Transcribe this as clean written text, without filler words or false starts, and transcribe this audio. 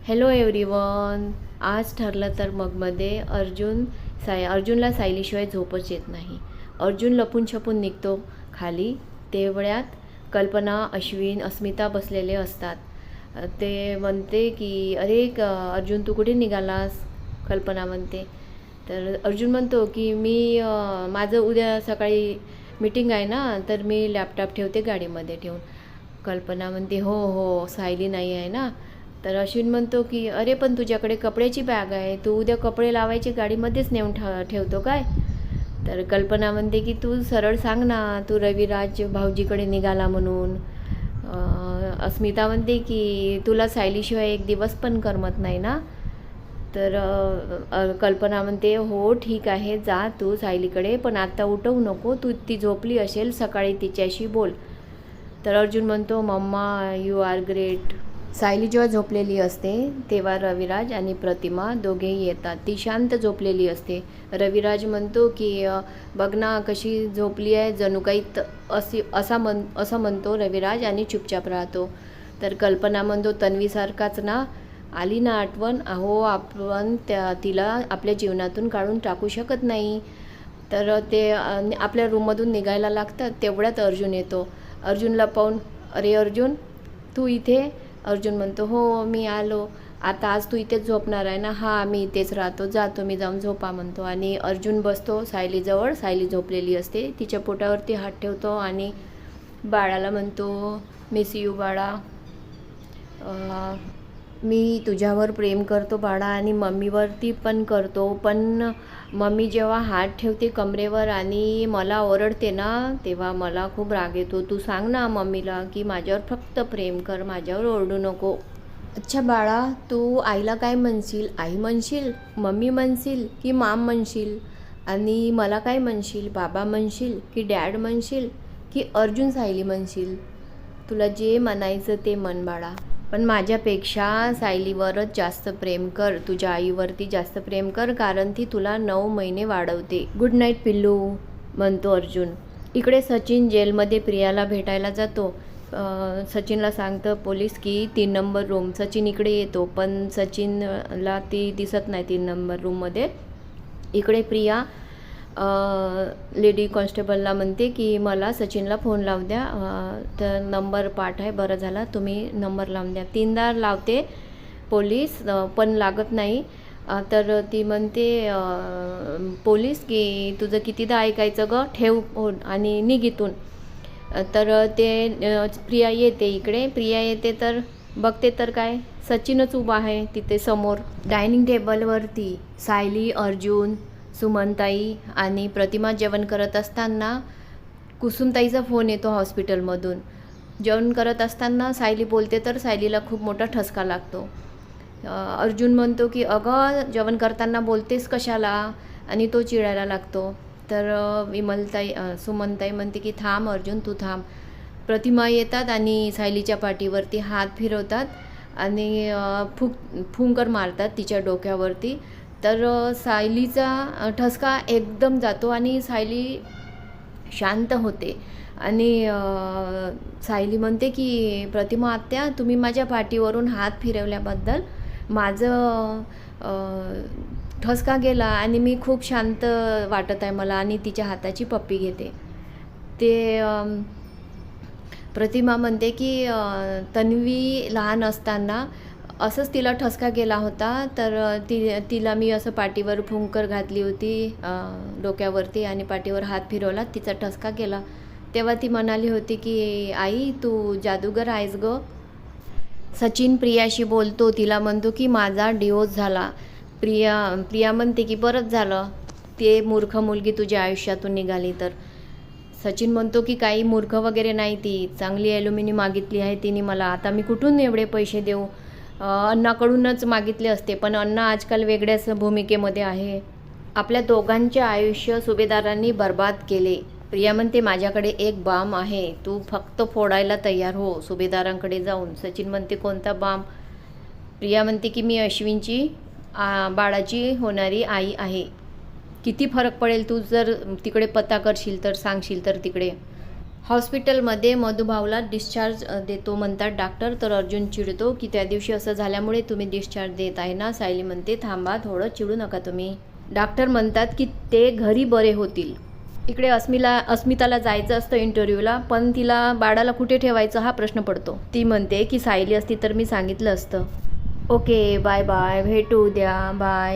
Hello everyone. आज ठरलं तर मगमध्ये अर्जुनला सायलीशिवाय झोपच येत नाही. अर्जुन लपून छपून निघतो खाली. तेवढ्यात कल्पना, अश्विन, अस्मिता बसलेले असतात. ते म्हणते की अरे अर्जुन तू कुठे निघालास. कल्पना म्हणते. तर अर्जुन म्हणतो की मी माझं उद्या सकाळी मीटिंग आहे ना, तर मी लॅपटॉप ठेवते गाडीमध्ये ठेवून. कल्पना म्हणते हो हो सायली नाही आहे ना. तर अश्विन म्हणतो की अरे पण तुझ्याकडे कपड्याची बॅग आहे, तू उद्या कपडे लावायचे गाडीमध्येच नेऊन ठेवतो काय. तर कल्पना म्हणते की तू सरळ सांग ना, तू रविराज भाऊजीकडे निघाला म्हणून. अस्मिता म्हणते की तुला सायलीशिवाय एक दिवस पण करमत नाही ना. तर कल्पना म्हणते हो ठीक आहे, जा तू सायलीकडे, पण आता उठवू नको, तू ती झोपली असेल, सकाळी तिच्याशी बोल. तर अर्जुन म्हणतो mamma you are great. Sayali जेव्हा झोपलेली असते तेव्हा रविराज आणि प्रतिमा दोघेही येतात. ती शांत झोपलेली असते. रविराज म्हणतो की बघ ना कशी झोपली आहे, जणू काही असं म्हणतो रविराज आणि चुपचाप राहतो. तर कल्पना म्हणतो तन्वीसारखाच ना, आली ना आठवण. अहो आपण तिला आपल्या जीवनातून काढून टाकू शकत नाही. तर ते आपल्या रूममधून निघायला लागतात. तेवढ्यात अर्जुन येतो. अर्जुनला पाहून अरे अर्जुन तू इथे. अर्जुन म्हणतो हो मी आलो. आता आज तू इथेच झोपणार आहे ना. हां मी इथेच राहतो, जातो मी जाऊन झोपा म्हणतो. आणि अर्जुन बसतो सायलीजवळ. सायली झोपलेली असते. तिच्या पोटावरती हात ठेवतो आणि बाळाला म्हणतो मिस यू बाळा, मी तुझ्यावर प्रेम करतो बाळा आणि मम्मीवरती पण करतो, पण मम्मी जेव्हा हात ठेवते कमरेवर आणि मला ओरडते ना, तेव्हा मला खूप राग येतो. तू सांग ना मम्मीला की माझ्यावर फक्त प्रेम कर, माझ्यावर ओरडू नको. अच्छा बाळा, तू आईला काय म्हणशील? आई म्हणशील, मम्मी म्हणशील की माम म्हणशील? आणि मला काय म्हणशील? बाबा म्हणशील की डॅड म्हणशील की अर्जुन सायली म्हणशील? तुला जे म्हणायचं ते म्हण बाळा, पण माझ्यापेक्षा सायलीवरच जास्त प्रेम कर. तुझ्या आईवरती जास्त प्रेम कर, कारण ती तुला 9 महिने वाढवते. गुड नाईट पिल्लू म्हणतो अर्जुन. इकडे सचिन जेलमध्ये प्रियाला भेटायला जातो. सचिनला सांगतं पोलीस की 3 नंबर रूम. सचिन इकडे येतो, पण सचिनला ती दिसत नाही 3 नंबर रूममध्ये. इकडे प्रिया लेडी कॉन्स्टेबलला म्हणते की मला सचिनला फोन लावून द्या. तर नंबर पाठ आहे, बरं झाला तुम्ही नंबर लावून द्या. 3दा लावते पोलीस, पण लागत नाही. तर ती म्हणते पोलीस की तुझं कितीदा ऐकायचं ग, ठेव फोन आणि निघितून. तर ते प्रिया येते इकडे. प्रिया येते तर बघते तर काय, सचिनच उभा आहे तिथे समोर. डायनिंग टेबलवरती सायली, अर्जुन, सुमनताई आणि प्रतिमा जेवण करत असताना कुसुमताईचा फोन येतो हॉस्पिटलमधून. जेवण करत असताना सायली बोलते तर सायलीला खूप मोठा ठसका लागतो. अर्जुन म्हणतो की अगं जेवण करताना बोलतेस कशाला, आणि तो चिडायला लागतो. तर सुमनताई म्हणते की थांब अर्जुन तू थांब. प्रतिमा येतात आणि सायलीच्या पाठीवरती हात फिरवतात आणि फुंकर मारतात तिच्या डोक्यावरती. तर सायलीचा ठसका एकदम जातो आणि सायली शांत होते. आणि सायली म्हणते की प्रतिमा आत्या, तुम्ही माझ्या पाठीवरून हात फिरवल्याबद्दल माझं ठसका गेला आणि मी खूप शांत वाटत आहे मला. आणि तिच्या हाताची पप्पी घेते. ते प्रतिमा म्हणते की तन्वी लहान असताना असंच तिला ठसका गेला होता. तर तिला मी असं पाठीवर फुंकर घातली होती डोक्यावरती आणि पाठीवर हात फिरवला, तिचा ठसका गेला. तेव्हा ती म्हणाली होती की आई तू जादूगर आहेस ग. सचिन प्रियाशी बोलतो. तिला म्हणतो की माझा डिवोर्स झाला. प्रिया म्हणते की बरंच झालं, ते मूर्ख मुलगी तुझ्या आयुष्यातून निघाली तर. सचिन म्हणतो की काही मूर्ख वगैरे नाही, ती चांगली ॲल्युमिनी मागितली आहे तिने मला. आता मी कुठून एवढे पैसे देऊ? अण्णाकडूनच मागितले असते, पण अण्णा आजकाल वेगळ्याच भूमिकेमध्ये आहे. आपल्या दोघांचे आयुष्य सुभेदारांनी बर्बाद केले. प्रिया म्हणते माझ्याकडे एक बाम आहे, तू फक्त फोडायला तयार हो सुभेदारांकडे जाऊन. सचिन म्हणते कोणता बाम? प्रिया म्हणते की मी अश्विनची बाळाची होणारी आई आहे. किती फरक पडेल तू जर तिकडे पत्ता करशील तर, सांगशील तर तिकडे. हॉस्पिटलमध्ये मधुभाऊला डिस्चार्ज देतो म्हणतात डॉक्टर, तर अर्जुन चिडतो की त्या दिवशी असं झाल्यामुळे तुम्ही डिस्चार्ज देत आहे ना. सायली म्हणते थांबा थोडं, चिडू नका तुम्ही. डॉक्टर म्हणतात की ते घरी बरे होतील. इकडे अस्मिताला जायचं असतं इंटरव्ह्यूला, पण तिला बाळाला कुठे ठेवायचं हा प्रश्न पडतो. ती म्हणते की सायली असती तर मी सांगितलं असतं. ओके बाय बाय, भेटू उद्या, बाय.